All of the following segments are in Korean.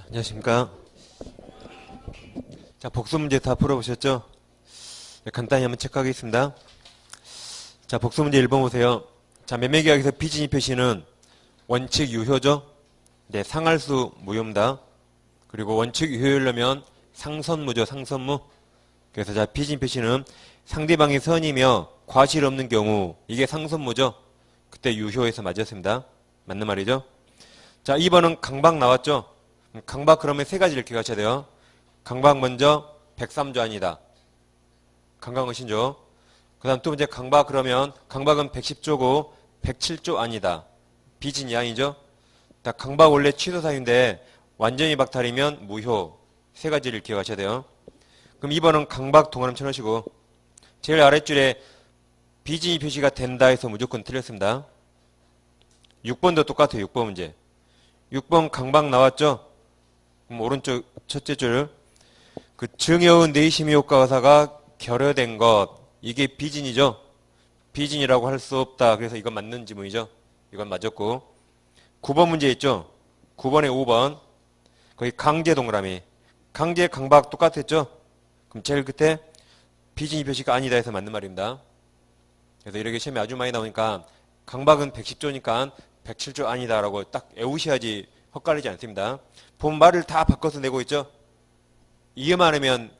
안녕하십니까. 자, 복수 문제 다 풀어보셨죠? 네, 간단히 한번 체크하겠습니다. 자, 복수 문제 1번 보세요. 자, 매매계약에서 비진입 표시는 원칙 유효죠? 네, 상할수 무효입니다. 그리고 원칙 유효율려면 상선무죠, 상선무. 그래서 자, 비진입 표시는 상대방이 선이며 과실 없는 경우, 이게 상선무죠? 그때 유효해서 맞았습니다. 맞는 말이죠? 자, 2번은 강박 나왔죠? 강박 그러면 세 가지를 기억하셔야 돼요. 강박 먼저 103조 아니다. 강박은 신조. 그 다음 또 이제 강박 그러면 강박은 110조고 107조 아니다. 비진이 아니죠. 강박 원래 취소 사유인데 완전히 박탈이면 무효. 세 가지를 기억하셔야 돼요. 그럼 2번은 강박 동그라미 쳐놓으시고 제일 아랫줄에 비진이 표시가 된다 해서 무조건 틀렸습니다. 6번도 똑같아요. 6번 문제. 6번 강박 나왔죠? 그럼 오른쪽 첫째 줄. 그 증여의 내심의 효과가사가 결여된 것. 이게 비진이죠? 비진이라고 할 수 없다. 그래서 이건 맞는 지문이죠? 이건 맞았고. 9번 문제 있죠? 9번에 5번. 거기 강제 동그라미. 강제 강박 똑같았죠? 그럼 제일 끝에 비진이 표시가 아니다 해서 맞는 말입니다. 그래서 이렇게 시험에 아주 많이 나오니까 강박은 110조니까 107조 아니다라고 딱 외우셔야지 헛갈리지 않습니다. 본 말을 다 바꿔서 내고 있죠? 이해만 하면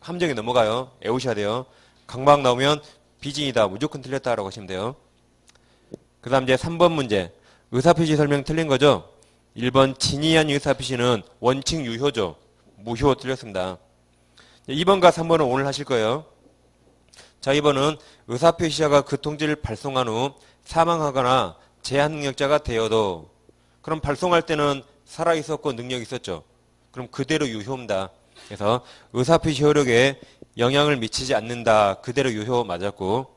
함정에 넘어가요. 외우셔야 돼요. 강박 나오면 비진이다. 무조건 틀렸다라고 하시면 돼요. 그 다음 이제 3번 문제. 의사표시 설명 틀린 거죠? 1번 진이한 의사표시는 원칙 유효죠. 무효 틀렸습니다. 2번과 3번은 오늘 하실 거예요. 자, 2번은 의사표시자가 그 통지를 발송한 후 사망하거나 제한 능력자가 되어도 그럼 발송할 때는 살아있었고 능력이 있었죠. 그럼 그대로 유효입니다. 그래서 의사표시 효력에 영향을 미치지 않는다. 그대로 유효 맞았고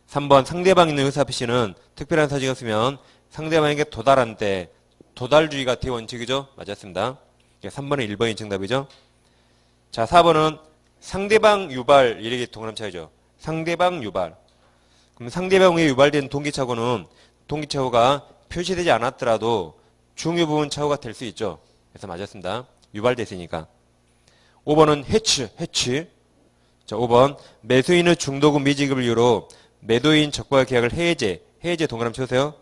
3번 상대방 있는 의사표시는 특별한 사정이 없으면 상대방에게 도달한 때 도달주의가 대원칙이죠. 맞았습니다. 3번은 1번이 정답이죠. 자, 4번은 상대방 유발 이렇게 동그라미 차이죠. 상대방 유발. 그럼 상대방에 유발된 동기착오는 동기착오가 표시되지 않았더라도 중요 부분 착오가 될 수 있죠. 그래서 맞았습니다. 유발됐으니까. 5번은 해치. 자, 5번 매수인의 중도금 미지급을 이유로 매도인 적과 계약을 해제 동그라미 쳐주세요.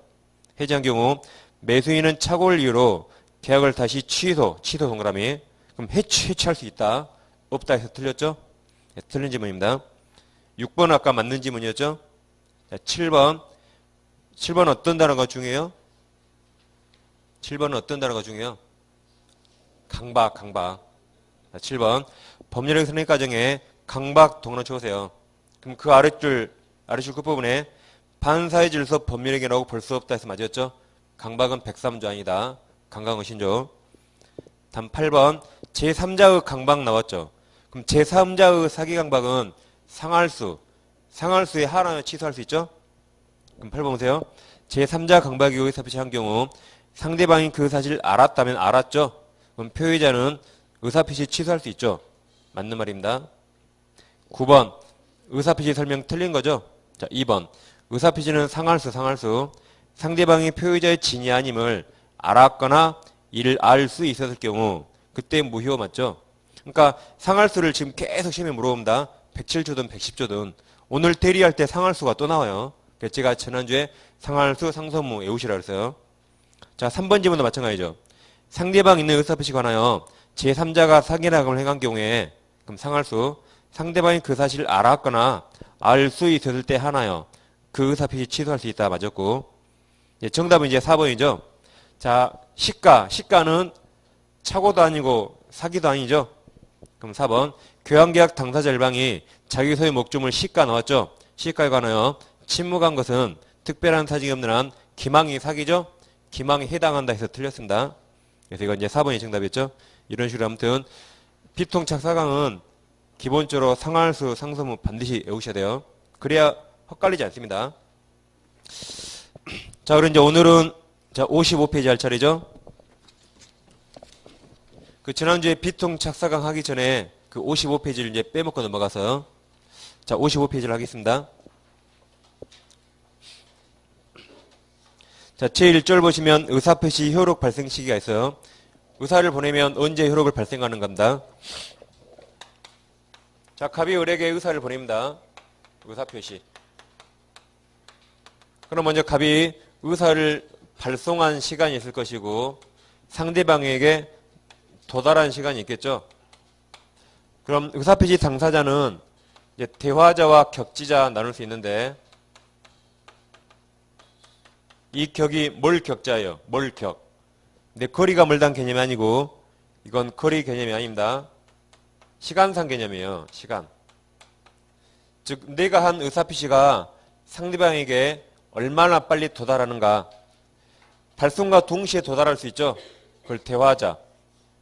해제한 경우 매수인은 착오를 이유로 계약을 다시 취소 동그라미. 그럼 해치할 수 있다. 없다 해서 틀렸죠? 네, 틀린 지문입니다. 6번 아까 맞는 지문이었죠? 자, 7번 어떤 단어가 중요해요? 7번은 어떤 단어가 중요해요? 강박. 자, 7번 법률형 선행 과정에 강박 동그라미 쳐보세요. 그럼 그 아랫줄 끝부분에 반사의 질서 법률형이라고 볼 수 없다 해서 맞았죠? 강박은 103조 아니다. 강강은 신조. 다음 8번 제3자의 강박 나왔죠? 그럼 제3자의 사기 강박은 상할수의 하나는 취소할 수 있죠? 그럼 8번 보세요. 제3자 강박이 의사표시한 경우 상대방이 그 사실을 알았다면 알았죠? 그럼 표의자는 의사표시 취소할 수 있죠? 맞는 말입니다. 9번 의사표시 설명 틀린 거죠? 자, 2번 의사표시는 상할수 상대방이 표의자의 진이 아님을 알았거나 이를 알 수 있었을 경우 그때 무효 맞죠? 그러니까 상할수를 지금 계속 시험에 물어봅니다. 107조든 110조든 오늘 대리할 때 상할수가 또 나와요. 그래서 제가 지난주에 상할수 상선무 외우시라 그랬어요. 자, 3번 지문도 마찬가지죠. 상대방 있는 의사표시 관하여 제3자가 사기락을 행한 경우에 그럼 상할수 상대방이 그 사실을 알았거나 알 수 있었을 때 하나요. 그 의사표시 취소할 수 있다 맞았고 정답은 이제 4번이죠. 자, 시가는 착오도 아니고 사기도 아니죠. 그럼 4번 교환계약 당사자 일방이 자기 소유 목적물 시가 나왔죠. 시가에 관하여 침묵한 것은 특별한 사정이 없는 한 기망이 사기죠. 기망에 해당한다 해서 틀렸습니다. 그래서 이건 이제 4번이 정답이었죠. 이런 식으로 아무튼 비통착 사강은 기본적으로 상할수 상선무 반드시 외우셔야 돼요. 그래야 헛갈리지 않습니다. 자, 그럼 이제 오늘은 55페이지 할 차례죠. 그 지난주에 비통착 사강 하기 전에 그 55페이지를 이제 빼먹고 넘어가서 자, 55페이지를 하겠습니다. 자, 제1절 보시면 의사표시 효력 발생 시기가 있어요. 의사를 보내면 언제 효력을 발생하는 겁니다. 자, 갑이 을에게 의사를 보냅니다. 의사 표시. 그럼 먼저 갑이 의사를 발송한 시간이 있을 것이고 상대방에게 도달한 시간이 있겠죠. 그럼 의사 표시 당사자는 이제 대화자와 격지자 나눌 수 있는데 이 격이 뭘 격자예요? 뭘 격? 근데 거리가 멀다는 개념이 아니고 이건 거리 개념이 아닙니다. 시간상 개념이에요. 시간. 즉 내가 한 의사 표시가 상대방에게 얼마나 빨리 도달하는가. 발송과 동시에 도달할 수 있죠. 그걸 대화자.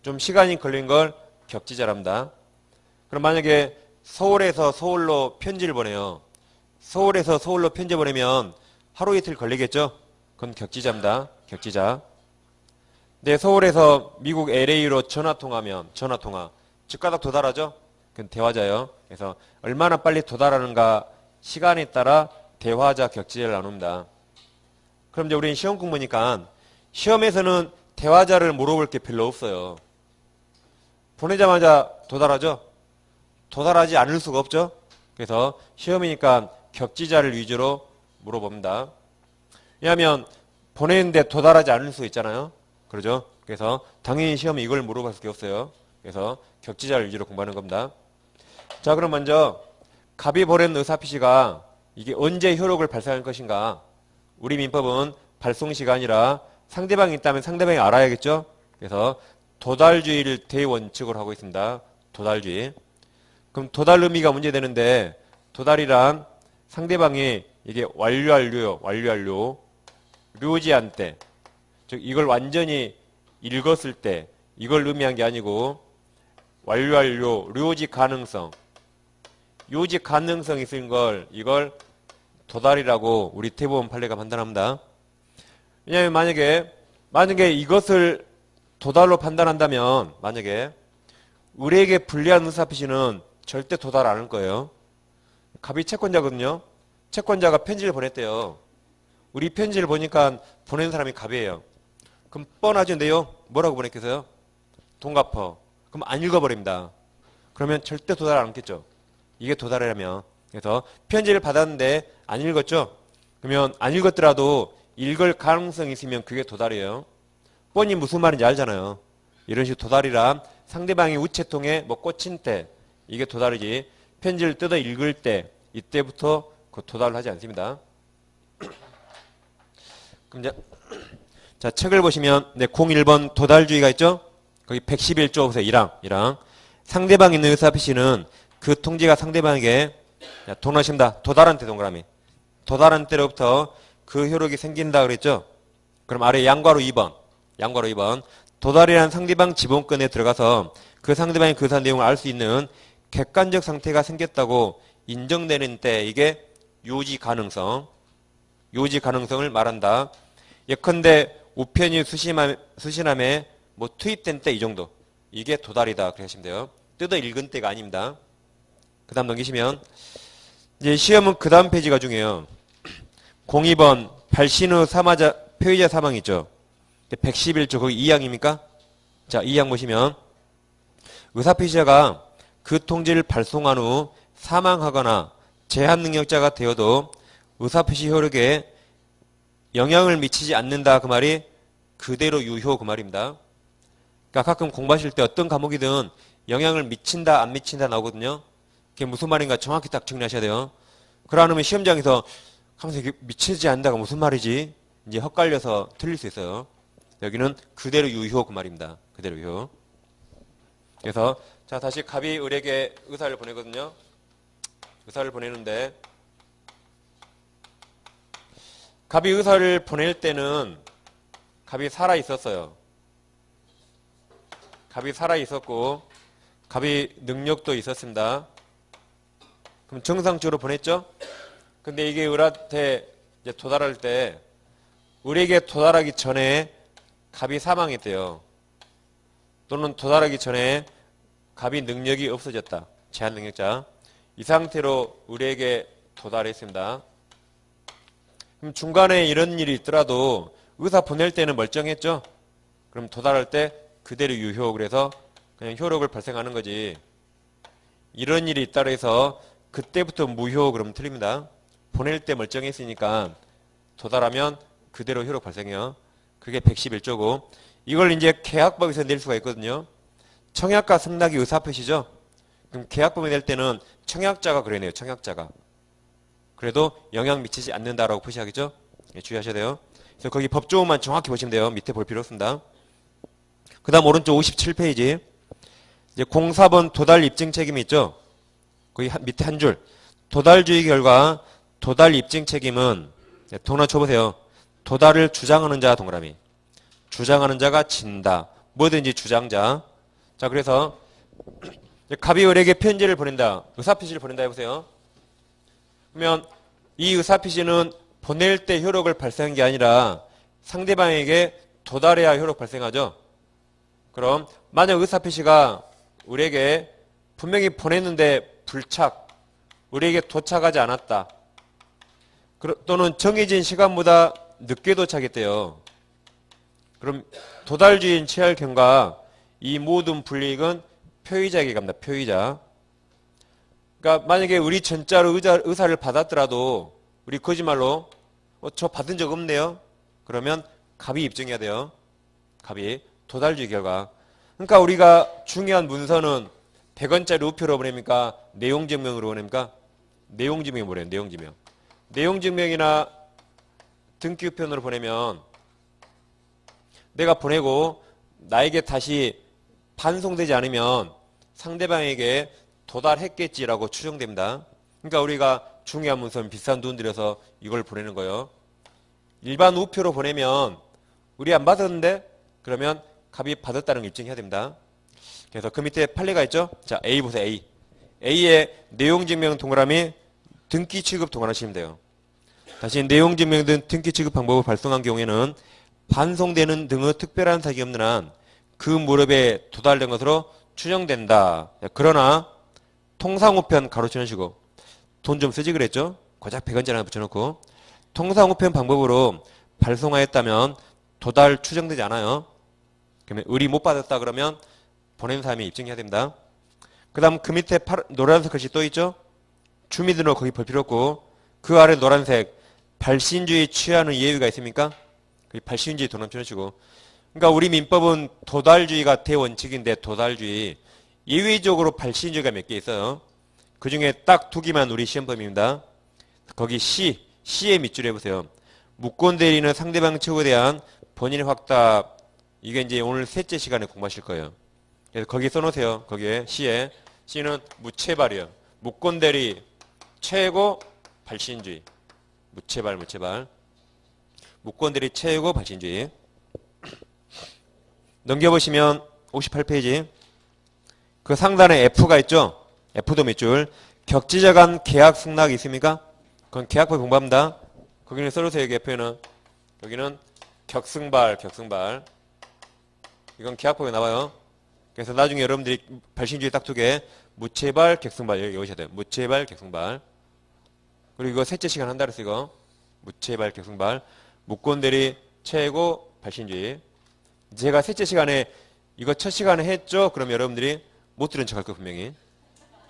좀 시간이 걸린 걸 격지자랍니다. 그럼 만약에 서울에서 서울로 편지를 보내요. 서울에서 서울로 편지 보내면 하루 이틀 걸리겠죠. 그건 격지자입니다. 격지자. 근데 서울에서 미국 LA로 전화통화하면 전화통화. 즉가닥 도달하죠. 그건 대화자예요. 그래서 얼마나 빨리 도달하는가 시간에 따라 대화자 격지자를 나눕니다. 그럼 이제 우리는 시험 공부니까 시험에서는 대화자를 물어볼 게 별로 없어요. 보내자마자 도달하죠. 도달하지 않을 수가 없죠. 그래서 시험이니까 격지자를 위주로 물어봅니다. 왜냐하면 보내는데 도달하지 않을 수 있잖아요. 그러죠. 그래서 당연히 시험에 이걸 물어볼 수밖에 없어요. 그래서 격지자를 위주로 공부하는 겁니다. 자, 그럼 먼저 갑이 보낸 의사표시가 이게 언제 효력을 발생할 것인가. 우리 민법은 발송시간이라 상대방이 있다면 상대방이 알아야겠죠. 그래서 도달주의를 대원칙으로 하고 있습니다. 도달주의. 그럼 도달 의미가 문제되는데 도달이란 상대방이 이게 완료요. 료지한 때. 즉 이걸 완전히 읽었을 때 이걸 의미한 게 아니고 완료, 료지 가능성. 요지 가능성이 있는 걸 이걸 도달이라고 우리 대법원 판례가 판단합니다. 왜냐하면 만약에 이것을 도달로 판단한다면 만약에 우리에게 불리한 의사표시는 절대 도달 안 할 거예요. 갑이 채권자거든요. 채권자가 편지를 보냈대요. 우리 편지를 보니까 보낸 사람이 갑이에요. 그럼 뻔하죠. 내용 뭐라고 보냈겠어요? 돈 갚어. 그럼 안 읽어버립니다. 그러면 절대 도달 안 했겠죠. 이게 도달이라면. 그래서 편지를 받았는데 안 읽었죠? 그러면 안 읽었더라도 읽을 가능성이 있으면 그게 도달이에요. 뻔히 무슨 말인지 알잖아요. 이런 식으로 도달이란 상대방이 우체통에 뭐 꽂힌 때 이게 도달이지 편지를 뜯어 읽을 때 이때부터 그 도달을 하지 않습니다. 그럼 이제 자 책을 보시면 01번 도달주의가 있죠? 거기 111조 보세요. 1항. 상대방 있는 의사표시는 그 통지가 상대방에게 동일하십니다. 도달한 때 동그라미. 도달한 때로부터 그 효력이 생긴다 그랬죠? 그럼 아래 양괄호 2번. 도달이란 상대방 지본권에 들어가서 그 상대방의 그 사안 내용을 알 수 있는 객관적 상태가 생겼다고 인정되는 때 이게 요지 가능성을 말한다. 예컨대 우편이 수신함에 뭐 투입된 때 이 정도. 이게 도달이다. 그렇게 하시면 돼요. 뜯어 읽은 때가 아닙니다. 그 다음 넘기시면 이제 시험은 그 다음 페이지가 중요해요. 02번 발신 후 표의자 사망 있죠. 111조 거기 2항입니까? 자 2항 보시면 의사표시자가 그 통지를 발송한 후 사망하거나 제한능력자가 되어도 의사표시 효력에 영향을 미치지 않는다. 그 말이 그대로 유효 그 말입니다. 그러니까 가끔 공부하실 때 어떤 과목이든 영향을 미친다 안 미친다 나오거든요. 그게 무슨 말인가 정확히 딱 정리하셔야 돼요. 그러면 시험장에서 항상 미치지 않는다가 무슨 말이지? 이제 헛갈려서 틀릴 수 있어요. 여기는 그대로 유효 그 말입니다. 그대로 유효. 그래서 자 다시 갑이 을에게 의사를 보내거든요. 의사를 보내는데 갑이 의사를 보낼 때는 갑이 살아 있었어요. 갑이 살아 있었고 갑이 능력도 있었습니다. 그럼 정상적으로 보냈죠? 근데 이게 을한테 이제 도달할 때 을에게 도달하기 전에 갑이 사망했대요. 또는 도달하기 전에 갑이 능력이 없어졌다. 제한 능력자. 이 상태로 을에게 도달했습니다. 그럼 중간에 이런 일이 있더라도 의사 보낼 때는 멀쩡했죠? 그럼 도달할 때 그대로 유효. 그래서 그냥 효력을 발생하는 거지. 이런 일이 있다고 해서 그때부터 무효 그러면 틀립니다. 보낼 때 멀쩡했으니까 도달하면 그대로 효력 발생해요. 그게 111조고 이걸 이제 계약법에서 낼 수가 있거든요. 청약과 승낙이 의사표시죠. 그럼 계약법에 낼 때는 청약자가 그러네요. 청약자가. 그래도 영향 미치지 않는다라고 표시하겠죠. 예, 주의하셔야 돼요. 그래서 거기 법조문만 정확히 보시면 돼요. 밑에 볼 필요 없습니다. 그 다음 오른쪽 57페이지. 이제 04번 도달 입증 책임이 있죠. 거기 밑에 한 줄. 도달주의 결과 도달 입증 책임은 동그라미 쳐보세요. 도달을 주장하는 자 동그라미. 주장하는 자가 진다. 뭐든지 주장자. 자, 그래서 갑이 을에게 편지를 보낸다. 의사표시를 보낸다 해보세요. 그러면 이 의사표시는 보낼 때 효력을 발생한 게 아니라 상대방에게 도달해야 효력 발생하죠. 그럼 만약 의사표시가 을에게 분명히 보냈는데 불착, 을에게 도착하지 않았다. 또는 정해진 시간보다 늦게 도착했대요. 그럼 도달주의인 취할 경과 이 모든 불이익은 표의자에게 갑니다. 표의자. 그러니까 만약에 우리 전자로 의사를 받았더라도 우리 거짓말로 저 받은 적 없네요. 그러면 갑이 입증해야 돼요. 갑이 도달주의 결과. 그러니까 우리가 중요한 문서는 100원짜리 우표로 보냅니까? 내용증명으로 보냅니까? 내용증명이 뭐래요? 내용증명. 내용증명이나 등기우편으로 보내면 내가 보내고 나에게 다시 반송되지 않으면 상대방에게 도달했겠지라고 추정됩니다. 그러니까 우리가 중요한 문서는 비싼 돈 들여서 이걸 보내는 거예요. 일반 우표로 보내면 우리 안 받았는데 그러면 갑이 받았다는 걸 입증해야 됩니다. 그래서 그 밑에 판례가 있죠. 자, A 보세요. A. A의 내용증명 동그라미 등기 취급 동그라미 하시면 돼요. 다시 내용증명 등 등기 취급 방법을 발송한 경우에는 반송되는 등의 특별한 사정이 없는 한 그 무렵에 도달된 것으로 추정된다. 그러나 통상우편 가로치는 식으로 돈 좀 쓰지 그랬죠. 고작 100원짜리 하나 붙여놓고 통상우편 방법으로 발송하였다면 도달 추정되지 않아요. 그러면 을이 못 받았다 그러면 보낸 사람이 입증해야 됩니다. 그 다음 그 밑에 노란색 글씨 또 있죠. 주민등록 거기 볼 필요 없고 그 아래 노란색 발신주의 취하는 예외가 있습니까? 발신주의 도난 표현이고. 그러니까 우리 민법은 도달주의가 대원칙인데 도달주의 예외적으로 발신주의가 몇 개 있어요. 그 중에 딱 두 개만 우리 시험범위입니다. 거기 C의 밑줄 해보세요. 무권 대리는 상대방 처우에 대한 본인의 확답. 이게 이제 오늘 셋째 시간에 공부하실 거예요. 그래서 거기 써놓으세요. 거기에 C는 무체발이에요. 무권 대리 최고 발신주의. 무체발. 무권 대리 최고 발신주의. 넘겨보시면 58페이지. 그 상단에 F가 있죠. F도 밑줄. 격지자 간 계약 승낙이 있습니까? 그건 계약법 공부합니다. 거기는 써주세요. 여기 F에는. 여기는 격승발. 이건 계약법에 나와요. 그래서 나중에 여러분들이 발신주의 딱 두 개. 무체발, 격승발. 여기 오셔야 돼요. 무체발, 격승발. 그리고 이거 셋째 시간 한다 그랬어, 이거. 무체발, 격승발. 무권대리, 최고, 발신주의. 제가 셋째 시간에 이거 첫 시간에 했죠? 그럼 여러분들이 못 들은 척 할 거예요, 분명히.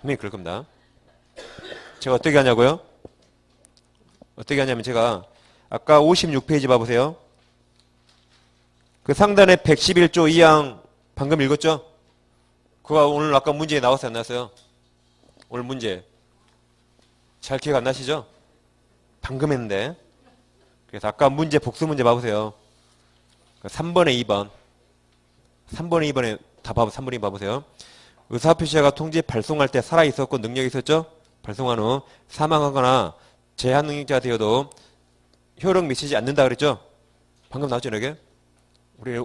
분명히 그럴 겁니다. 제가 어떻게 하냐고요? 어떻게 하냐면 제가 아까 56페이지 봐보세요. 그 상단에 111조 2항 방금 읽었죠? 그거 오늘 아까 문제에 나왔어요, 안 나왔어요? 오늘 문제. 잘 기억 안 나시죠? 방금 했는데. 그래서 아까 문제 복수 문제 봐보세요. 3번에 2번. 3번에 2번에 다 3번에 2번 봐보세요. 의사표시자가 통지 발송할 때 살아있었고 능력이 있었죠? 발송한 후 사망하거나 제한 능력자가 되어도 효력 미치지 않는다 그랬죠? 방금 나왔죠, 이게?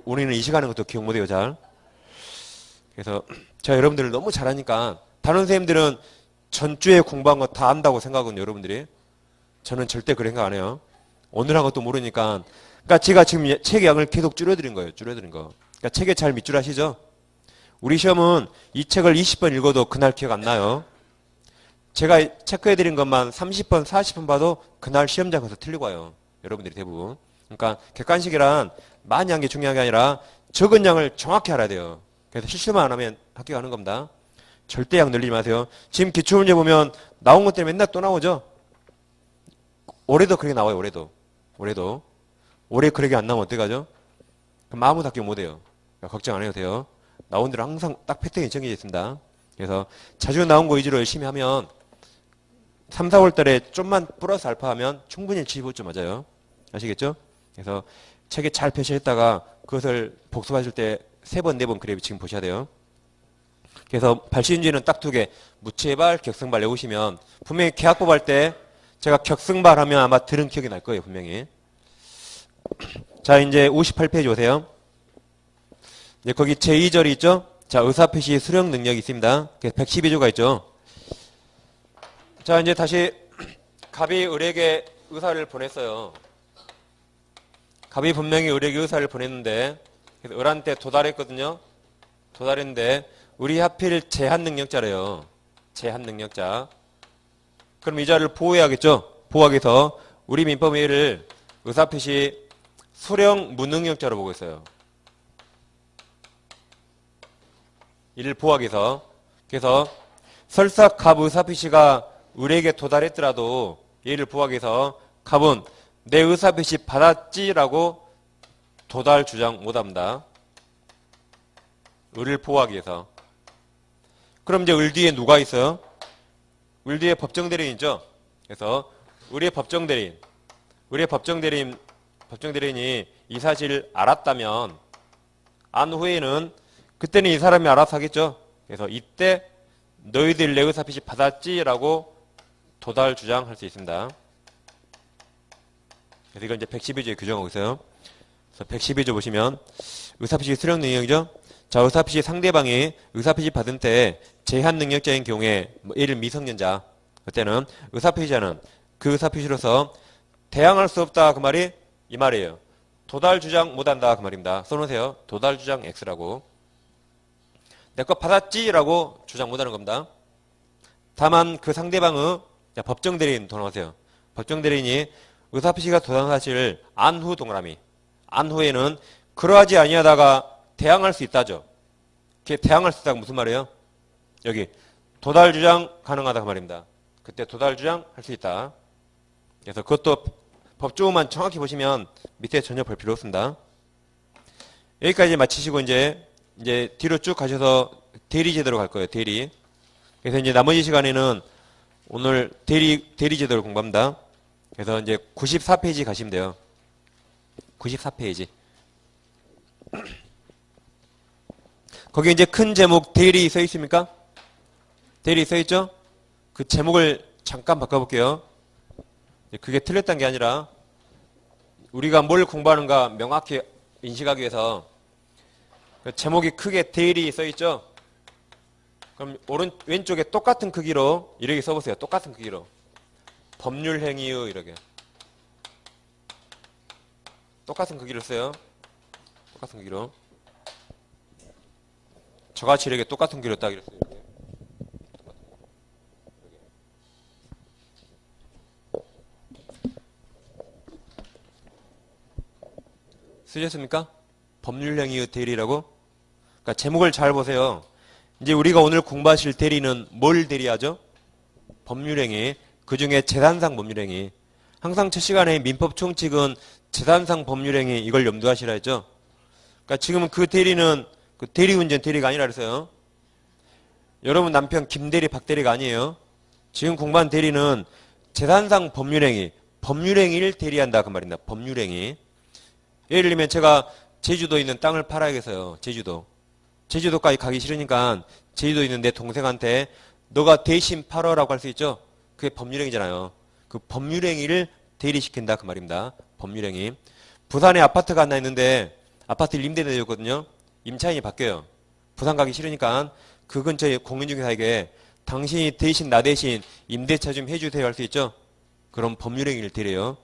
우리는 이 시간에 것도 기억 못해요, 잘. 그래서 제가 여러분들을 너무 잘하니까 다른 선생님들은 전주에 공부한 거 다 안다고 생각하거든요, 여러분들이. 저는 절대 그런 생각 안 해요. 오늘 한 것도 모르니까. 그러니까 제가 지금 책 양을 계속 줄여드린 거예요. 줄여드린 거. 그러니까 책에 잘 밑줄 하시죠? 우리 시험은 이 책을 20번 읽어도 그날 기억 안 나요. 제가 체크해드린 것만 30번, 40번 봐도 그날 시험장 가서 틀리고 와요. 여러분들이 대부분. 그러니까 객관식이란 많이 한 게 중요한 게 아니라 적은 양을 정확히 알아야 돼요. 그래서 실수만 안 하면 합격하는 겁니다. 절대 양 늘리지 마세요. 지금 기출문제 보면 나온 것 때문에 맨날 또 나오죠. 올해도 그렇게 나와요. 올해도 올해 그렇게 안 나오면 어떡하죠? 그럼 아무도 합격 못해요. 그러니까 걱정 안 해도 돼요. 나온 대로 항상 딱 패턴이 정해져 있습니다. 그래서 자주 나온 거 위주로 열심히 하면 3, 4월 달에 좀만 플러스 알파 하면 충분히 75점 맞아요. 아시겠죠? 그래서 책에 잘 표시했다가 그것을 복습하실 때 3번, 4번 그래 지금 보셔야 돼요. 그래서 발시윤지는 딱 2개, 무채발, 격승발 외우시면 분명히 계약법 할 때 제가 격승발 하면 아마 들은 기억이 날 거예요. 분명히. 자, 이제 58페이지 오세요. 이제 거기 제2절이 있죠? 자, 의사표시 수령 능력이 있습니다. 112조가 있죠? 자, 이제 다시 갑이 을에게 의사를 보냈어요. 갑이 분명히 을에게 의사를 보냈는데 그래서 을한테 도달했거든요. 도달했는데 우리 하필 제한능력자래요. 제한능력자. 그럼 이 자를 보호해야겠죠? 보호하기 위해서 우리 민법은 얘를 의사표시 수령 무능력자로 보고 있어요. 이를 보호하기 위해서. 그래서 설사 갑 의사표시가 을에게 도달했더라도 얘를 보호하기 위해서 갑은 내 의사표시 받았지라고 도달 주장 못합니다. 을을 보호하기 위해서. 그럼 이제 을 뒤에 누가 있어요? 을 뒤에 법정대리인 있죠? 그래서 을의 법정대리인. 을의 법정대리인이 이 사실을 알았다면 안 후에는 그때는 이 사람이 알아서 하겠죠? 그래서 이때 너희들 내 의사표시 받았지라고 도달 주장할 수 있습니다. 그래서 이건 이제 112조에 규정하고 있어요. 그래서 112조 보시면 의사표시 수령 능력이죠? 자, 의사표시 상대방이 의사표시 받은 때 제한 능력자인 경우에 예를 미성년자 그때는 의사표시자는 그 의사표시로서 대항할 수 없다 그 말이 이 말이에요. 도달 주장 못한다 그 말입니다. 써놓으세요. 도달 주장 X라고. 내 거 받았지라고 주장 못하는 겁니다. 다만 그 상대방의 법정대리인 더 넣으세요. 법정대리인이 의사표시가 도달한 사실을 안 후 동그라미. 안 후에는 그러하지 아니하다가 대항할 수 있다죠. 그게 대항할 수 있다가 무슨 말이에요? 여기 도달 주장 가능하다 그 말입니다. 그때 도달 주장 할 수 있다. 그래서 그것도 법조문만 정확히 보시면 밑에 전혀 볼 필요 없습니다. 여기까지 마치시고 이제 뒤로 쭉 가셔서 대리 제도로 갈 거예요. 대리. 그래서 이제 나머지 시간에는 오늘 대리 제도를 공부합니다. 그래서 이제 94페이지 가시면 돼요. 94페이지. 거기 이제 큰 제목 대리 써 있습니까? 대리 써 있죠? 그 제목을 잠깐 바꿔볼게요. 그게 틀렸다는 게 아니라 우리가 뭘 공부하는가 명확히 인식하기 위해서 제목이 크게 대리 써 있죠? 그럼 왼쪽에 똑같은 크기로 이렇게 써보세요. 똑같은 크기로. 법률행위의 이렇게. 똑같은 크기로 써요. 똑같은 크기로. 저같이 이렇게 똑같은 크기로 딱 이렇게 써요. 쓰셨습니까? 법률행위의 대리라고? 그러니까 제목을 잘 보세요. 이제 우리가 오늘 공부하실 대리는 뭘 대리하죠? 법률행위. 그 중에 재산상 법률행위. 항상 첫 시간에 민법 총칙은 재산상 법률행위 이걸 염두하시라 했죠? 그러니까 지금은 그 대리는 그 대리운전 대리가 아니라 그랬어요. 여러분 남편 김대리 박대리가 아니에요. 지금 공부한 대리는 재산상 법률행위. 법률행위를 대리한다 그 말입니다. 법률행위. 예를 들면 제가 제주도에 있는 땅을 팔아야겠어요. 제주도까지 가기 싫으니까 제주도에 있는 내 동생한테 너가 대신 팔아라고 할 수 있죠. 그게 법률행위잖아요. 그 법률행위를 대리시킨다 그 말입니다. 법률행위. 부산에 아파트가 하나 있는데 아파트를 임대 내줬거든요. 임차인이 바뀌어요. 부산 가기 싫으니까 그 근처에 공인중개사에게 당신이 대신 나 대신 임대차 좀 해주세요 할 수 있죠. 그럼 법률행위를 대리해요.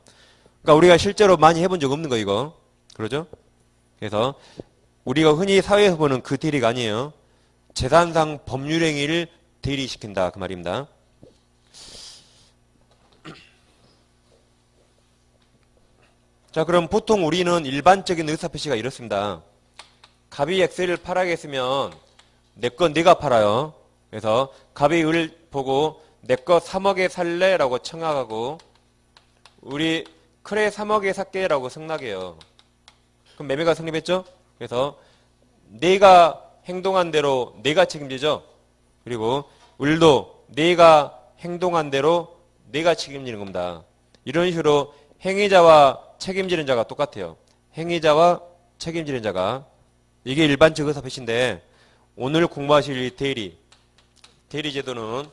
그러니까 우리가 실제로 많이 해본 적 없는 거 이거. 그러죠? 그래서 우리가 흔히 사회에서 보는 그 대리가 아니에요. 재산상 법률행위를 대리시킨다 그 말입니다. 자, 그럼 보통 우리는 일반적인 의사표시가 이렇습니다. 갑이 엑스를 팔아야겠으면 내 거 내가 팔아요. 그래서 갑이 을 보고 내 거 3억에 살래? 라고 청약하고 우리 그래 3억에 살게 라고 승낙해요. 그럼 매매가 성립했죠? 그래서 내가 행동한 대로 내가 책임지죠? 그리고 을도 내가 행동한 대로 내가 책임지는 겁니다. 이런 식으로 행위자와 책임지는 자가 똑같아요. 행위자와 책임지는 자가. 이게 일반적 의사표시인데 오늘 공부하실 이 대리 제도는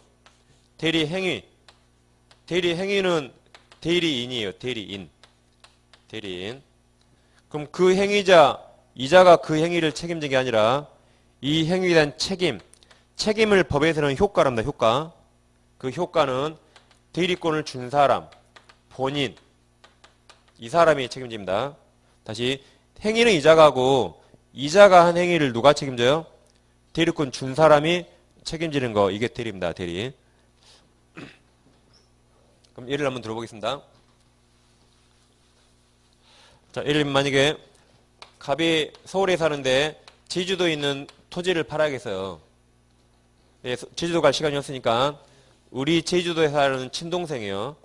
대리행위는 대리인이에요. 대리인. 그럼 그 행위자, 이자가 그 행위를 책임진 게 아니라 이 행위에 대한 책임을 법에서는 효과랍니다. 효과. 그 효과는 대리권을 준 사람, 본인, 이 사람이 책임집니다. 다시 행위는 이자가 하고 이자가 한 행위를 누가 책임져요? 대리권 준 사람이 책임지는 거. 이게 대리입니다. 대리. 그럼 예를 한번 들어보겠습니다. 자, 예를 들면 만약에 갑이 서울에 사는데 제주도에 있는 토지를 팔아야겠어요. 예, 제주도 갈 시간이 없으니까 우리 제주도에 사는 친동생이에요.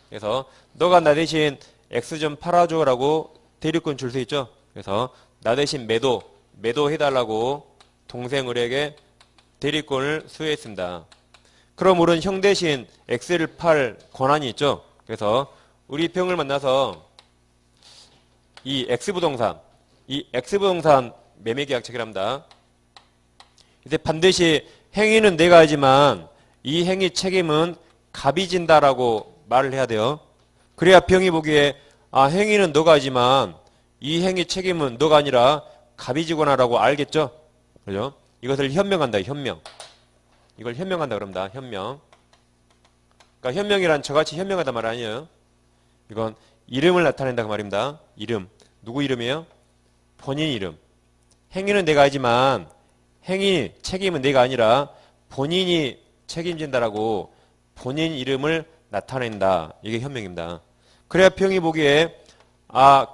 그래서 너가 나 대신 X 좀 팔아줘라고 대리권 줄 수 있죠. 그래서 나 대신 매도 해달라고 동생 을에게 대리권을 수여했습니다. 그럼 우리는 형 대신 X를 팔 권한이 있죠. 그래서 우리 병을 만나서 이 X부동산 매매계약 체결합니다. 이제 반드시 행위는 내가 하지만 이 행위 책임은 갑이 진다라고 말을 해야 돼요. 그래야 병이 보기에 행위는 너가 하지만 이 행위 책임은 너가 아니라 갑이 지구나라고 알겠죠? 그죠? 이것을 현명한다. 현명. 이걸 현명한다 그럽니다. 현명. 그러니까 현명이란 저같이 현명하다 말 아니에요. 이건 이름을 나타낸다 그 말입니다. 이름. 누구 이름이에요? 본인 이름. 행위는 내가 하지만 행위 책임은 내가 아니라 본인이 책임진다라고 본인 이름을 나타낸다. 이게 현명입니다. 그래야 병이 보기에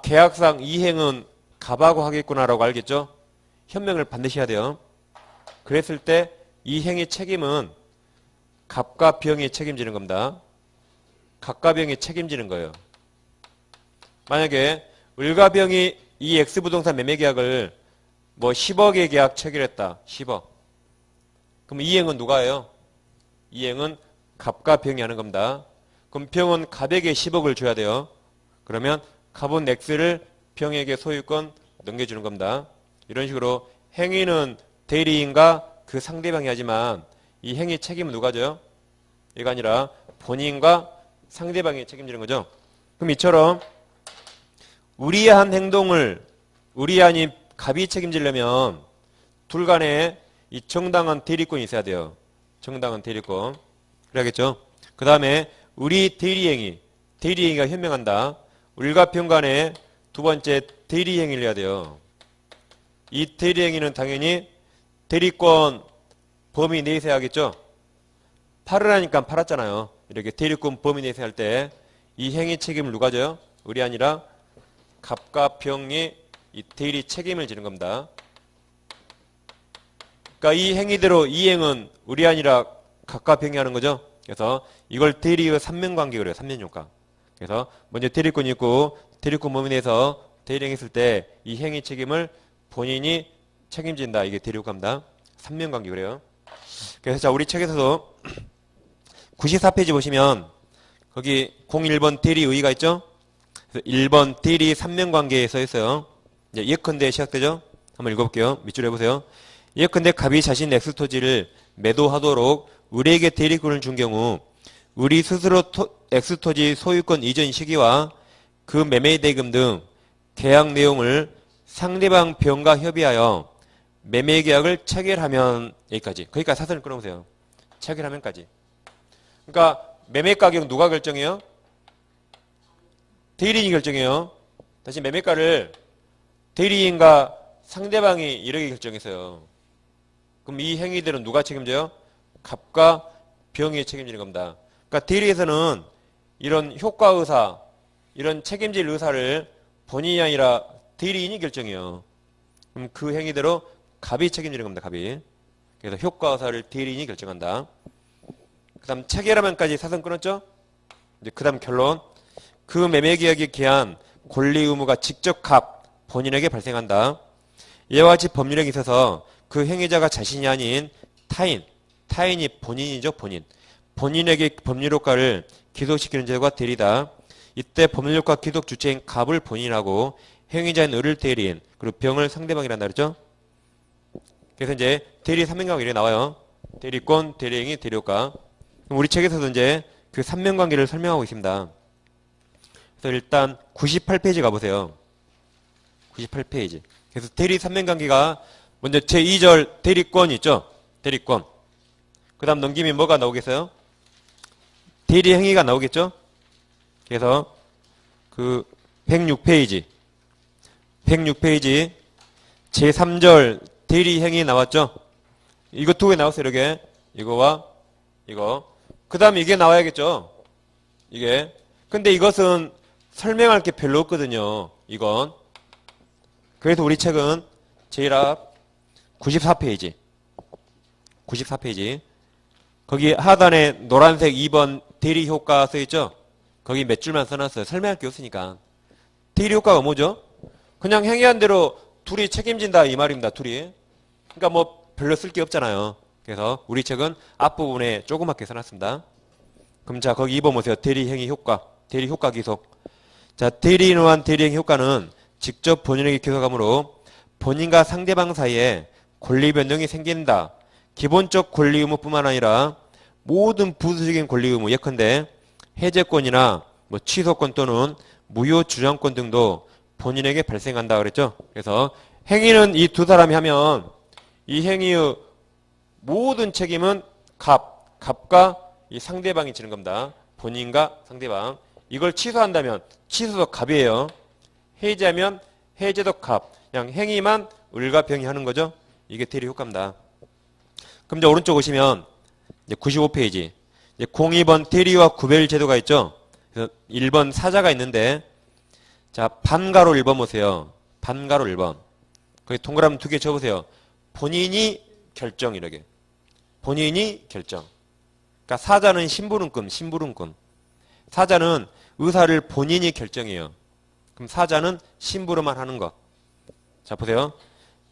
계약상 이 행은 갑하고 하겠구나라고 알겠죠? 현명을 반드시 해야 돼요. 그랬을 때 이 행위 책임은 갑과 병이 책임지는 겁니다. 갑과 병이 책임지는 거예요. 만약에 을과 병이 이 X부동산 매매계약을 10억의 계약 체결했다. 10억. 그럼 이 행은 누가 해요? 이 행은 갑과 병이 하는 겁니다. 그럼 병은 갑에게 10억을 줘야 돼요. 그러면 갑은 X를 병에게 소유권 넘겨주는 겁니다. 이런 식으로 행위는 대리인과 그 상대방이 하지만 이 행위 책임은 누가 져요? 이가 아니라 본인과 상대방이 책임지는 거죠. 그럼 이처럼 우리의 한 행동을 우리 아닌 갑이 책임지려면 둘 간에 이 정당한 대리권이 있어야 돼요. 정당한 대리권. 그래야겠죠. 그 다음에 우리 대리행위가 현명한다. 을과 병 간에 두 번째 대리행위를 해야 돼요. 이 대리행위는 당연히 대리권 범위 내에서 해야겠죠. 팔으라니까 팔았잖아요. 이렇게 대리권 범위 내에서 할 때 이 행위 책임을 누가 져요? 을이 아니라 갑과 병이 이 대리 책임을 지는 겁니다. 그러니까 이 행위대로 이 행은 을이 아니라 갑과 병이 하는 거죠. 그래서 이걸 대리의 삼면관계 그래요. 삼면효과. 그래서 먼저 대리권이 있고 대리권 범위 내에서 대리행했을 때 이 행위 책임을 본인이 책임진다. 이게 대리효과입니다. 삼면관계 그래요. 그래서 자 우리 책에서도 94페이지 보시면 거기 01번 대리의의가 있죠. 그래서 1번 대리 삼면관계에 써 있어요. 이제 예컨대 시작되죠. 한번 읽어볼게요. 밑줄 해보세요. 예컨대 갑이 자신 X토지를 매도하도록 을에게 대리권을 준 경우 을이 스스로 X토지 소유권 이전 시기와 그 매매 대금 등 계약 내용을 상대방 병과 협의하여 매매 계약을 체결하면 여기까지 사선을 끊어보세요. 체결하면까지. 그러니까 매매 가격 누가 결정해요? 대리인이 결정해요. 다시 매매가를 대리인과 상대방이 이렇게 결정했어요. 그럼 이 행위들은 누가 책임져요? 갑과 병이 책임지는 겁니다. 그러니까 대리에서는 이런 효과의사, 이런 책임질 의사를 본인이 아니라 대리인이 결정해요. 그럼 그 행위대로 갑이 책임지는 겁니다. 갑이. 그래서 효과 의사를 대리인이 결정한다. 그 다음 체결하면까지 사선 끊었죠? 이제 그 다음 결론. 그 매매계약에 기한 권리 의무가 직접 갑, 본인에게 발생한다. 이와 같이 법률에 있어서 그 행위자가 자신이 아닌 타인이 본인이죠. 본인에게 법률 효과를 기속시키는 제도가 대리다. 이때 법률 효과 기속 주체인 갑을 본인하고 행위자인 을을 대리인, 그리고 병을 상대방이란다 그랬죠? 그래서 이제 대리 3명관계 이렇게 나와요. 대리권, 대리행위, 대리효과. 우리 책에서도 이제 그 3명관계를 설명하고 있습니다. 그래서 일단 98페이지 가보세요. 98페이지. 그래서 대리 3명관계가 먼저 제2절 대리권 있죠? 대리권. 그 다음 넘기면 뭐가 나오겠어요? 대리행위가 나오겠죠? 그래서 그 106페이지 제3절 대리행위 나왔죠? 이거 두 개 나왔어요. 이렇게 이거와 이거. 그 다음에 이게 나와야겠죠? 이게. 근데 이것은 설명할 게 별로 없거든요. 이건. 그래서 우리 책은 제일 앞 94페이지 거기 하단에 노란색 2번 대리효과 써있죠? 거기 몇 줄만 써놨어요. 설명할 게 없으니까. 대리효과가 뭐죠? 그냥 행위한 대로 둘이 책임진다 이 말입니다. 둘이. 그러니까 뭐 별로 쓸 게 없잖아요. 그래서 우리 책은 앞부분에 조그맣게 써놨습니다. 그럼 자 거기 2번 보세요. 대리행위 효과. 대리효과 기속. 자 대리인에 의한 대리행위 효과는 직접 본인에게 기속하므로 본인과 상대방 사이에 권리 변동이 생긴다. 기본적 권리 의무뿐만 아니라 모든 부수적인 권리 의무 예컨대 해제권이나 뭐 취소권 또는 무효 주장권 등도 본인에게 발생한다 그랬죠. 그래서 행위는 이 두 사람이 하면 이 행위의 모든 책임은 갑과 이 상대방이 지는 겁니다. 본인과 상대방. 이걸 취소한다면 취소도 갑이에요. 해제하면 해제도 갑. 그냥 행위만 을과 병이 하는 거죠. 이게 대리 효과입니다. 그럼 이제 오른쪽 오시면 이제 95페이지. 이제 02번 대리와 구별 제도가 있죠. 그래서 1번 사자가 있는데 자 반가로 1번 보세요. 반가로 1번. 거기 동그라미 두 개 쳐보세요. 본인이 결정 이렇게. 본인이 결정. 그러니까 사자는 심부름꾼. 사자는 의사를 본인이 결정해요. 그럼 사자는 심부름만 하는 것. 자 보세요.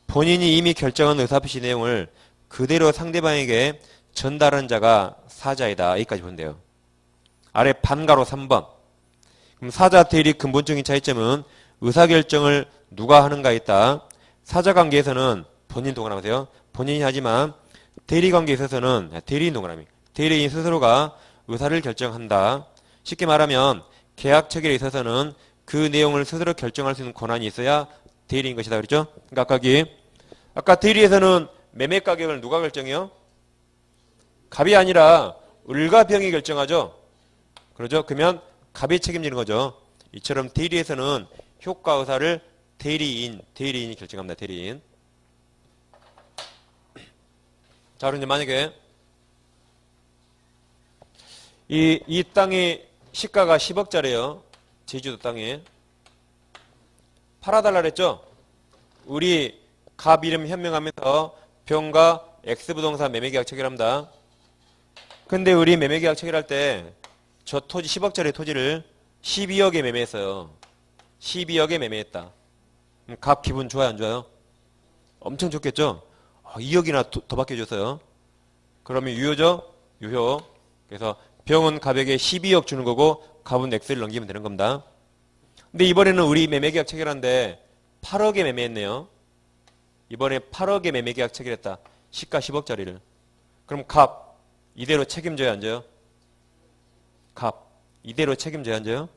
본인이 이미 결정한 의사표시 내용을 그대로 상대방에게 전달한 자가 사자이다. 여기까지 본대요. 아래 반가로 3번. 그럼 사자 대리 근본적인 차이점은 의사결정을 누가 하는가 있다. 사자관계에서는 본인 동그라미세요. 본인이 하지만 대리관계에 있어서는 대리인 동그라미. 대리인 스스로가 의사를 결정한다. 쉽게 말하면 계약 체결에 있어서는 그 내용을 스스로 결정할 수 있는 권한이 있어야 대리인 것이다. 그랬죠? 그러니까 아까 대리에서는 매매 가격을 누가 결정해요? 갑이 아니라 을과 병이 결정하죠. 그러죠? 그러면 갑이 책임지는 거죠. 이처럼 대리에서는 효과 의사를 대리인이 결정합니다. 대리인. 자, 그럼 이제 만약에 이 땅이 시가가 10억짜리예요. 제주도 땅에. 팔아달라 그랬죠? 우리 갑 이름 현명하면서 병과 X부동산 매매계약 체결합니다. 근데 우리 매매계약 체결할 때 저 토지 10억짜리 토지를 12억에 매매했어요. 12억에 매매했다. 갑 기분 좋아요 안 좋아요? 엄청 좋겠죠? 2억이나 더 바뀌어줬어요. 그러면 유효죠? 유효. 그래서 병은 갑에게 12억 주는 거고 갑은 X를 넘기면 되는 겁니다. 근데 이번에는 우리 매매계약 체결하는데 8억에 매매했네요. 이번에 8억에 매매계약 체결했다. 시가 10억짜리를. 그럼 갑 이대로 책임져야 안 져요? 갑 이대로 책임져야 안 져요?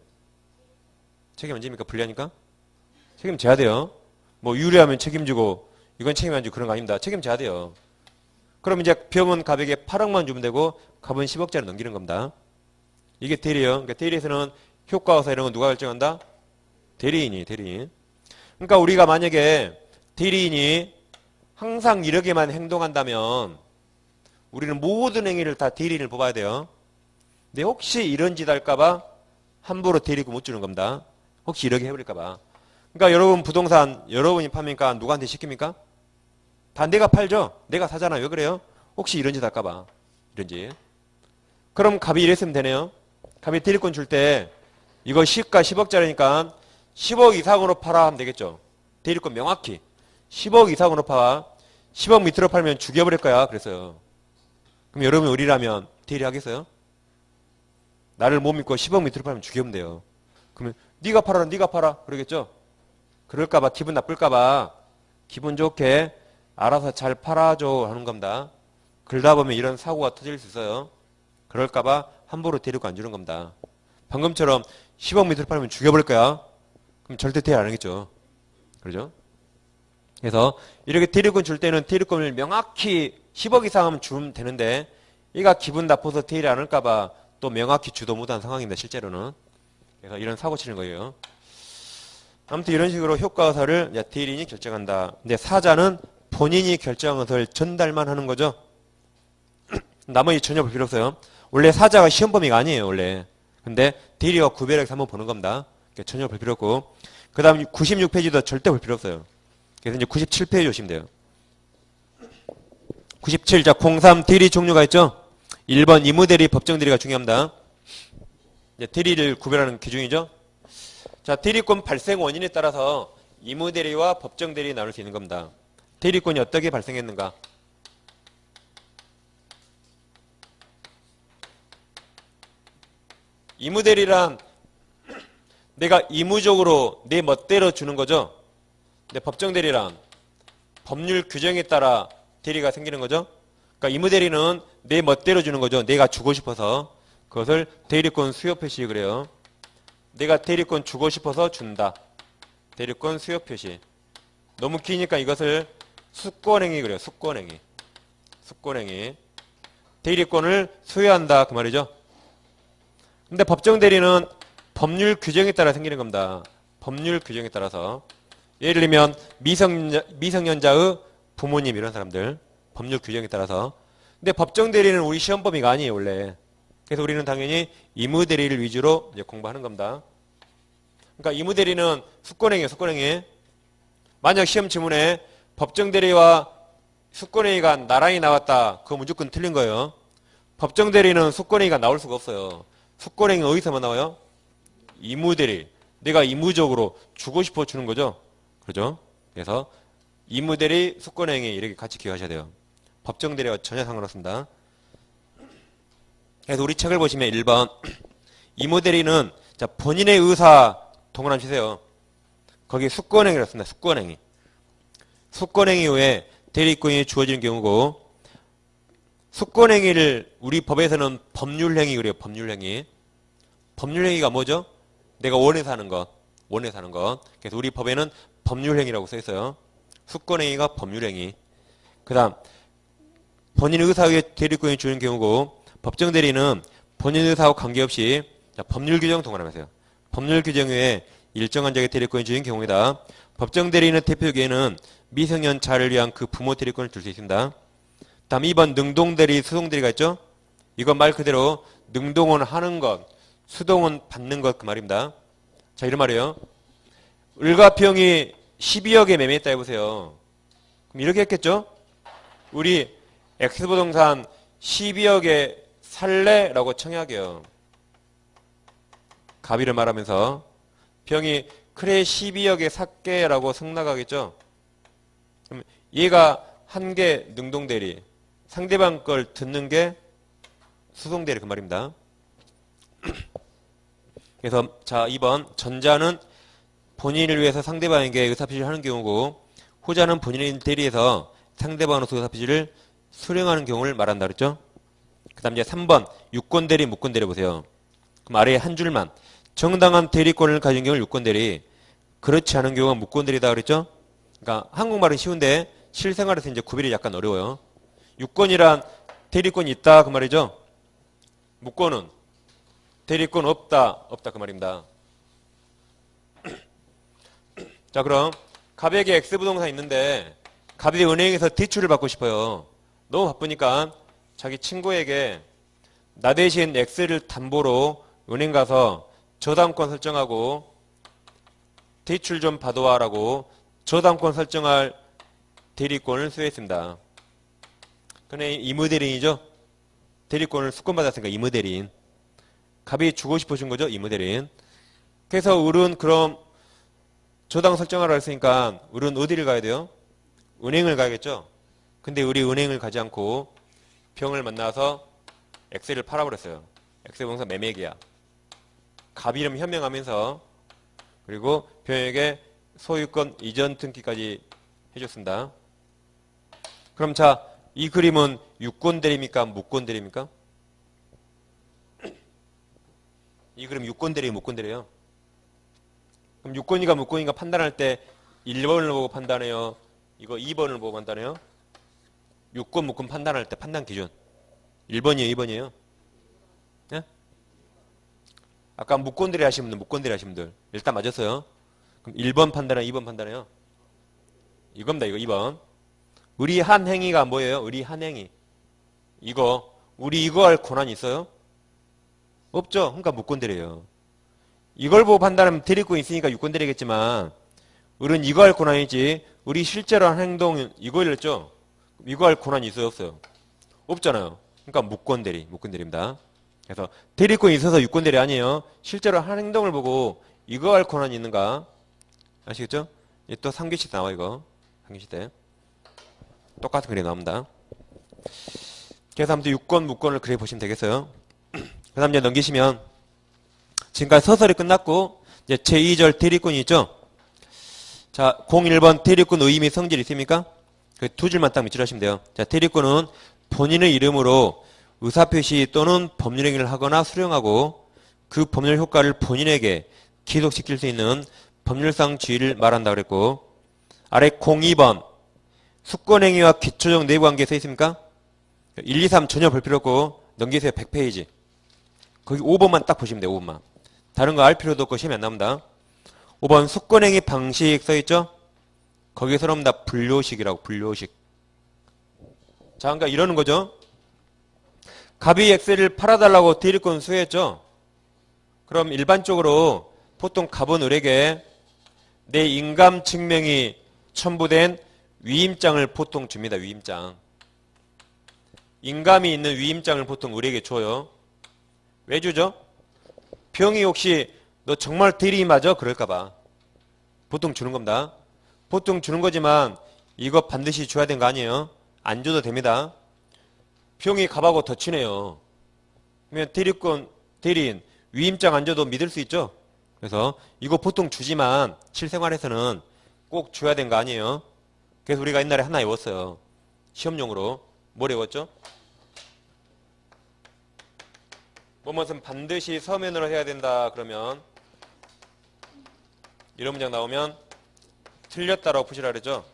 책임 안 집니까? 불리하니까? 책임져야 돼요. 뭐 유리하면 책임지고 이건 책임 안 지고 그런 거 아닙니다. 책임져야 돼요. 그럼 이제 병은 갑에게 8억만 주면 되고 갑은 10억짜리 넘기는 겁니다. 이게 대리예요. 그러니까 대리에서는 효과의사 이런 건 누가 결정한다? 대리인. 그러니까 우리가 만약에 대리인이 항상 이렇게만 행동한다면 우리는 모든 행위를 다 대리인을 뽑아야 돼요. 근데 혹시 이런 짓 할까봐 함부로 대리고 못 주는 겁니다. 혹시 이렇게 해버릴까봐. 그러니까 여러분 부동산 여러분이 파니까 누구한테 시킵니까? 다 내가 팔죠. 내가 사잖아요. 왜 그래요? 혹시 이런 짓 할까봐. 이런 짓. 그럼 갑이 이랬으면 되네요. 갑이 대리권 줄 때 이거 시가 10억짜리니까 10억 이상으로 팔아 하면 되겠죠. 대리권 명확히 10억 이상으로 팔아. 10억 밑으로 팔면 죽여버릴 거야. 그랬어요. 그럼 여러분 우리라면 대리하겠어요? 나를 못 믿고 10억 밑으로 팔면 죽이면 돼요. 그러면 네가 팔아라 네가 팔아 그러겠죠? 그럴까봐 기분 나쁠까봐 기분 좋게 알아서 잘 팔아줘 하는 겁니다. 그러다 보면 이런 사고가 터질 수 있어요. 그럴까봐 함부로 대리권 안 주는 겁니다. 방금처럼 10억 밑으로 팔면 죽여버릴 거야. 그럼 절대 대리 안 하겠죠. 그러죠? 그래서 이렇게 대리권 줄 때는 대리권을 명확히 10억 이상 하면 주면 되는데 얘가 기분 나빠서 대리 안 할까봐 또 명확히 주도 못한 상황입니다. 실제로는. 그래서 이런 사고 치는 거예요. 아무튼 이런 식으로 효과사를 대리인이 결정한다. 근데 사자는 본인이 결정한 것을 전달만 하는 거죠. 나머지 전혀 볼 필요 없어요. 원래 사자가 시험 범위가 아니에요. 원래. 근데 대리와 구별해서 한번 보는 겁니다. 전혀 볼 필요 없고. 그 다음 96페이지도 절대 볼 필요 없어요. 그래서 이제 97페이지 오시면 돼요. 97. 자, 03 대리 종류가 있죠? 1번 이무대리, 법정대리가 중요합니다. 이제 대리를 구별하는 기준이죠. 자, 대리권 발생 원인에 따라서 이무대리와 법정대리 나눌 수 있는 겁니다. 대리권이 어떻게 발생했는가? 이무대리란 내가 의무적으로 내 멋대로 주는 거죠. 근데 법정대리란 법률 규정에 따라 대리가 생기는 거죠. 그러니까 이무대리는 내 멋대로 주는 거죠. 내가 주고 싶어서. 그것을 대리권 수요 표시 그래요. 내가 대리권 주고 싶어서 준다. 대리권 수요 표시. 너무 기니까 이것을 수권행위 그래요. 수권행위. 수권행위. 대리권을 수여한다 그 말이죠. 근데 법정대리는 법률 규정에 따라 생기는 겁니다. 법률 규정에 따라서. 예를 들면 미성년자의 부모님 이런 사람들. 법률 규정에 따라서. 근데 법정대리는 우리 시험 범위가 아니에요. 원래. 그래서 우리는 당연히 이무대리를 위주로 이제 공부하는 겁니다. 그러니까 이무대리는 수권행위예요. 수권행위. 만약 시험 지문에 법정대리와 수권행위가 나란히 나왔다. 그거 무조건 틀린 거예요. 법정대리는 수권행위가 나올 수가 없어요. 수권행위 어디서만 나와요? 이무대리. 내가 의무적으로 주고 싶어 주는 거죠. 그렇죠? 그래서 이무대리, 수권행위 이렇게 같이 기억하셔야 돼요. 법정대리와 전혀 상관없습니다. 그래서 우리 책을 보시면 1번 이무대리는 자 본인의 의사 동그라미 치세요. 거기 수권행위라고 씁니다. 수권행위. 수권행위 후에 대리권이 주어지는 경우고 수권행위를 우리 법에서는 법률행위 그래요. 법률행위. 법률행위가 뭐죠? 내가 원해서 하는 것. 원해서 하는 것. 그래서 우리 법에는 법률행위라고 써 있어요. 수권행위가 법률행위. 그 다음 본인 의사에 대리권이 주는 경우고 법정대리는 본인 의사와 관계없이 자, 법률 규정 동그라미세요. 법률 규정 외에 일정한 자에게 대리권이 주는 경우이다. 법정대리는 대표적에는 미성년자를 위한 그 부모 대리권을 줄 수 있습니다. 다음 2번 능동대리, 수동대리가 있죠? 이건 말 그대로 능동은 하는 것, 수동은 받는 것 그 말입니다. 자 이런 말이에요. 을과 병이 12억에 매매했다 해보세요. 그럼 이렇게 했겠죠? 우리 X부동산 12억에 살래라고 청약해요. 가비를 말하면서 병이 그래 12억에 살게라고 승낙하겠죠? 그럼 얘가 한 게 능동대리, 상대방 걸 듣는 게 수동대리 그 말입니다. 그래서 자 2번 전자는 본인을 위해서 상대방에게 의사표시를 하는 경우고 후자는 본인의 대리에서 상대방으로서 의사표시를 수령하는 경우를 말한다 그랬죠? 그 다음 이제 3번 유권대리, 무권대리 보세요. 그럼 아래에 한 줄만 정당한 대리권을 가진 경우는 유권대리, 그렇지 않은 경우가 무권대리다 그랬죠? 그러니까 한국말은 쉬운데 실생활에서 이제 구별이 약간 어려워요. 유권이란 대리권이 있다 그 말이죠? 무권은 대리권 없다 그 말입니다. 자 그럼 갑에게 X부동산 있는데 갑이 은행에서 대출을 받고 싶어요. 너무 바쁘니까 자기 친구에게 나 대신 X를 담보로 은행 가서 저당권 설정하고 대출 좀 받아와라고 저당권 설정할 대리권을 수여했습니다. 그네 이무대리인이죠. 대리권을 수권받았으니까 이무대리인. 갑이 주고 싶으신 거죠. 이무대리인. 그래서 을은 그럼 저당 설정하라 했으니까 을은 어디를 가야 돼요? 은행을 가야겠죠. 근데 을이 은행을 가지 않고 병을 만나서 엑셀을 팔아버렸어요. 엑셀 봉사 매매계약. 갑 이름 현명하면서 그리고 병에게 소유권 이전 등기까지 해줬습니다. 그럼 자, 이 그림은 유권 대리입니까? 무권 대리입니까? 이 그림 유권 대리, 무권 대리예요. 그럼 유권이가 무권이가 판단할 때 1번을 보고 판단해요. 이거 2번을 보고 판단해요. 유권, 무권 판단할 때 판단 기준 1번이에요, 2번이에요? 네? 아까 무권 대리 하신 분들, 무권 대리 하신 분들 일단 맞았어요. 그럼 1번 판단해요, 2번 판단해요? 이겁니다, 이거 2번. 우리 한 행위가 뭐예요? 우리 한 행위. 이거 우리 이거 할 권한이 있어요? 없죠? 그러니까 무권 대리예요. 이걸 보고 판단하면 대리권 있으니까 유권 대리겠지만 우리는 이거 할 권한이지 우리 실제로 한 행동 이거 일랬죠? 이거 할 권한이 있어요? 없어요? 없잖아요. 그러니까 무권 대리, 무권 대리입니다. 그래서 대리권이 있어서 유권 대리 아니에요. 실제로 한 행동을 보고 이거 할 권한이 있는가? 아시겠죠? 또 3교시 나와 이거. 3교시 때. 똑같은 그림 나옵니다. 그래서 아무튼 유권, 무권을 그려 보시면 되겠어요. 그 다음 이제 넘기시면 지금까지 서설이 끝났고 이제 제2절 대리권이 있죠. 자, 01번 대리권 의의 및 성질이 있습니까? 그 두 줄만 딱 밑줄 하시면 돼요. 자, 대리권은 본인의 이름으로 의사표시 또는 법률행위를 하거나 수령하고 그 법률 효과를 본인에게 기속시킬 수 있는 법률상 지위를 말한다 그랬고 아래 02번 수권행위와 기초적 내부관계에 서 있습니까? 1, 2, 3 전혀 볼 필요 없고 넘기세요. 100페이지. 거기 5번만 딱 보시면 돼요. 5번만. 다른 거 알 필요도 없고 시험이 안 나옵니다. 5번 수권행위 방식 써있죠? 거기서 나옵니다. 분료식이라고. 분료식. 자, 그러니까 이러는 거죠. 갑이 엑셀을 팔아달라고 대리권 수여했죠? 그럼 일반적으로 보통 갑은 을에게 내 인감 증명이 첨부된 위임장을 보통 줍니다. 위임장. 인감이 있는 위임장을 보통 을에게 줘요. 왜 주죠? 병이 혹시 너 정말 대리 맞아? 그럴까봐. 보통 주는 겁니다. 보통 주는 거지만 이거 반드시 줘야 되는 거 아니에요? 안 줘도 됩니다. 병이 갑하고 더 친해요. 그러면 대리권, 대리인, 위임장 안 줘도 믿을 수 있죠? 그래서 이거 보통 주지만 실생활에서는 꼭 줘야 되는 거 아니에요? 그래서 우리가 옛날에 하나 외웠어요. 시험용으로. 뭘 외웠죠? 뭐뭐는 반드시 서면으로 해야 된다. 그러면 이런 문장 나오면 틀렸다라고 푸시라 그러죠.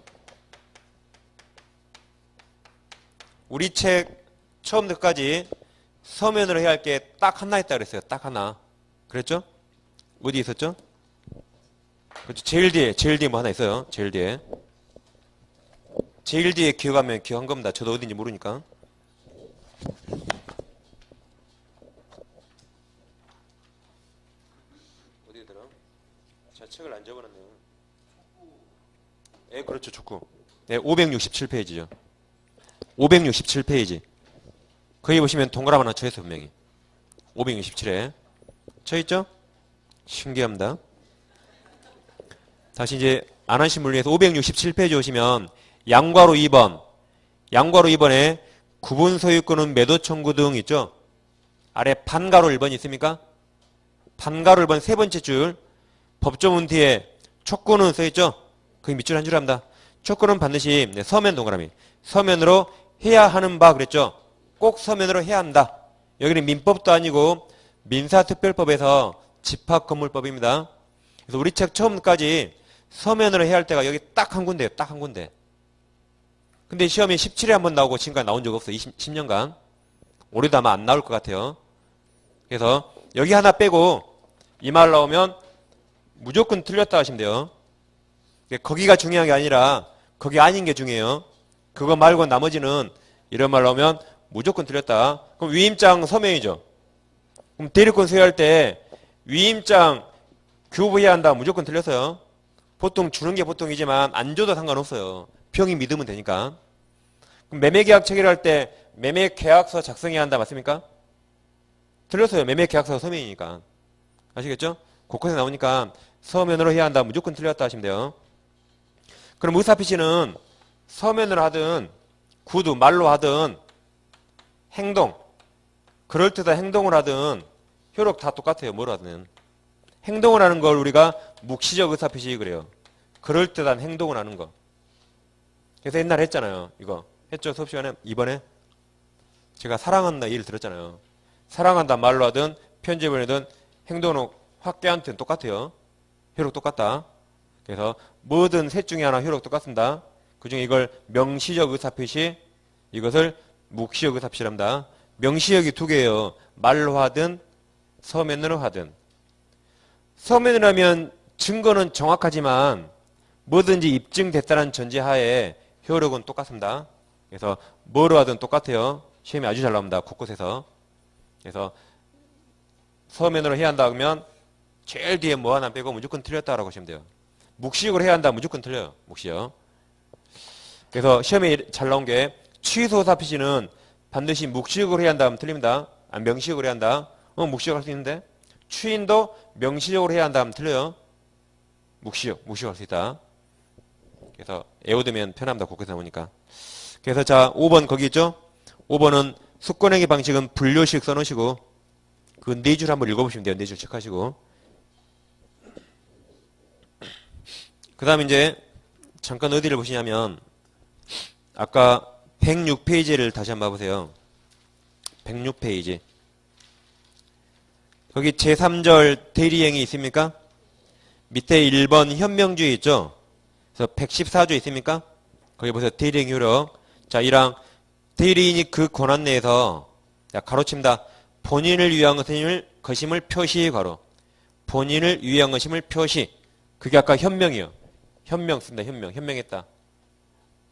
우리 책 처음부터까지 서면으로 해야 할 게 딱 하나 있다 그랬어요. 딱 하나. 그랬죠? 어디 있었죠? 그렇죠. 제일 뒤에 뭐 하나 있어요. 제일 뒤에. 제일 뒤에 기억하면 기억한 겁니다. 저도 어딘지 모르니까. 어디더라? 제가 책을 안 적어놨네요. 네, 그렇죠. 축구. 네, 567페이지죠. 567페이지. 거기 보시면 동그라미 하나 쳐있어요. 분명히. 567에. 쳐있죠? 신기합니다. 다시 이제 안 하신 분을 위해서 567페이지 오시면 양괄호 2번. 양괄호 2번에 구분 소유권은 매도 청구 등 있죠? 아래 반괄호 1번 있습니까? 반괄호 1번 세 번째 줄. 법조문 뒤에 촉구는 써있죠? 거기 밑줄 한 줄 합니다. 촉구는 반드시 서면 동그라미. 서면으로 해야 하는 바 그랬죠? 꼭 서면으로 해야 한다. 여기는 민법도 아니고 민사특별법에서 집합건물법입니다. 그래서 우리 책 처음까지 서면으로 해야 할 때가 여기 딱 한 군데예요. 딱 한 군데. 근데 시험이 17회 한 번 나오고 지금까지 나온 적 없어요. 10년간. 올해도 아마 안 나올 것 같아요. 그래서 여기 하나 빼고 이 말 나오면 무조건 틀렸다 하시면 돼요. 거기가 중요한 게 아니라 거기 아닌 게 중요해요. 그거 말고 나머지는 이런 말 나오면 무조건 틀렸다. 그럼 위임장 서명이죠. 그럼 대리권 수여할 때 위임장 교부해야 한다. 무조건 틀렸어요. 보통 주는 게 보통이지만 안 줘도 상관없어요. 병이 믿으면 되니까. 그럼 매매계약 체결할 때 매매계약서 작성해야 한다 맞습니까? 틀렸어요. 매매계약서가 서면이니까. 아시겠죠? 곳곳에 나오니까 서면으로 해야 한다. 무조건 틀렸다 하시면 돼요. 그럼 의사표시는 서면으로 하든 구두 말로 하든 행동 그럴듯한 행동을 하든 효력 다 똑같아요. 뭘 하든. 행동을 하는 걸 우리가 묵시적 의사표시 그래요. 그럴듯한 행동을 하는 거. 그래서 옛날에 했잖아요. 이거 했죠? 수업 시간에 이번에 제가 사랑한다 예를 들었잖아요. 사랑한다 말로 하든 편지 보내든 행동은 확대한테는 똑같아요. 효력 똑같다. 그래서 뭐든 셋 중에 하나 효력 똑같습니다. 그중에 이걸 명시적 의사표시 이것을 묵시적 의사표시랍니다. 명시적이 두 개예요. 말로 하든 서면으로 하든. 서면으로 하면 증거는 정확하지만 뭐든지 입증됐다는 전제하에 효력은 똑같습니다. 그래서 뭐로 하든 똑같아요. 시험이 아주 잘 나옵니다. 곳곳에서. 그래서 서면으로 해야 한다 그러면 제일 뒤에 뭐 하나 빼고 무조건 틀렸다라고 하시면 돼요. 묵시적으로 해야 한다 무조건 틀려요. 묵시적. 그래서 시험에 잘 나온 게 취소 의사표시는 반드시 묵시적으로 해야 한다 하면 틀립니다. 아, 명시적으로 해야 한다. 묵시적 할 수 있는데 추인도 명시적으로 해야 한다 하면 틀려요. 묵시적 할 수 있다. 그래서 애워두면 편합니다. 곳곳에 나오니까. 그래서 자 5번 거기 있죠? 5번은 수권행위 방식은 분류식 써놓으시고 그 네 줄 한번 읽어보시면 돼요. 네 줄 체크하시고. 그 다음에 이제 잠깐 어디를 보시냐면 아까 106페이지를 다시 한번 봐보세요. 106페이지. 거기 제3절 대리행위 있습니까? 밑에 1번 현명주의 있죠? 그래서 114조 있습니까? 거기 보세요. 대리행위 효력. 자, 이랑 대리인이 그 권한 내에서 가로칩니다. 본인을 위한 것임을 표시 가로. 본인을 위한 것임을 표시. 그게 아까 현명이요. 현명 씁니다. 현명했다.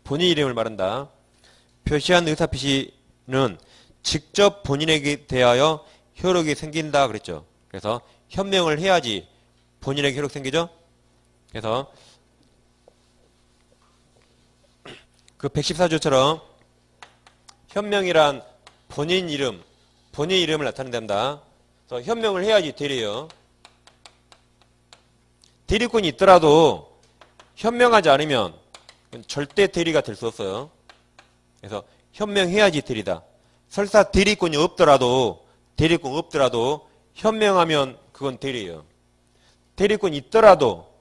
본인 이름을 말한다. 표시한 의사표시는 직접 본인에게 대하여 효력이 생긴다 그랬죠. 그래서 현명을 해야지 본인에게 효력 생기죠. 그래서 그 114조처럼 현명이란 본인 이름을 나타낸답니다. 그래서 현명을 해야지 대리예요. 대리권이 있더라도 현명하지 않으면 절대 대리가 될 수 없어요. 그래서 현명해야지 대리다. 설사 대리권이 없더라도 현명하면 그건 대리예요. 대리권이 있더라도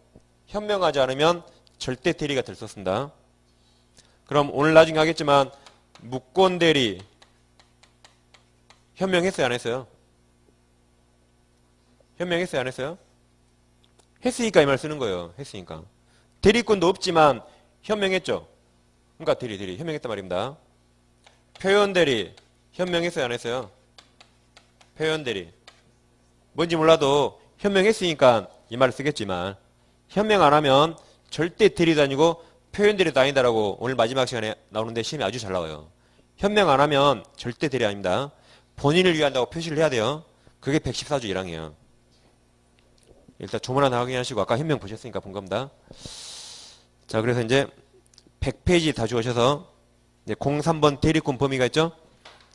현명하지 않으면 절대 대리가 될 수 없습니다. 그럼 오늘 나중에 하겠지만 무권 대리 현명했어요 안 했어요? 현명했어요 안 했어요? 했으니까 이 말 쓰는 거예요. 했으니까. 대리권도 없지만 현명했죠. 그러니까 대리 현명했단 말입니다. 표현 대리 현명했어요 안 했어요? 표현 대리 뭔지 몰라도 현명했으니까 이 말을 쓰겠지만 현명 안 하면 절대 대리도 아니고 표현 대리도 아니다라고 오늘 마지막 시간에 나오는데 시험이 아주 잘 나와요. 현명 안 하면 절대 대리 아닙니다. 본인을 위한다고 표시를 해야 돼요. 그게 114조 1항이에요. 일단 조문 하나 확인하시고 아까 현명 보셨으니까 본 겁니다. 자, 그래서 이제 100페이지 다 주셔서 이제 03번 대리권 범위가 있죠?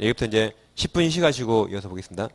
여기부터 이제 10분 쉬가시고 이어서 보겠습니다.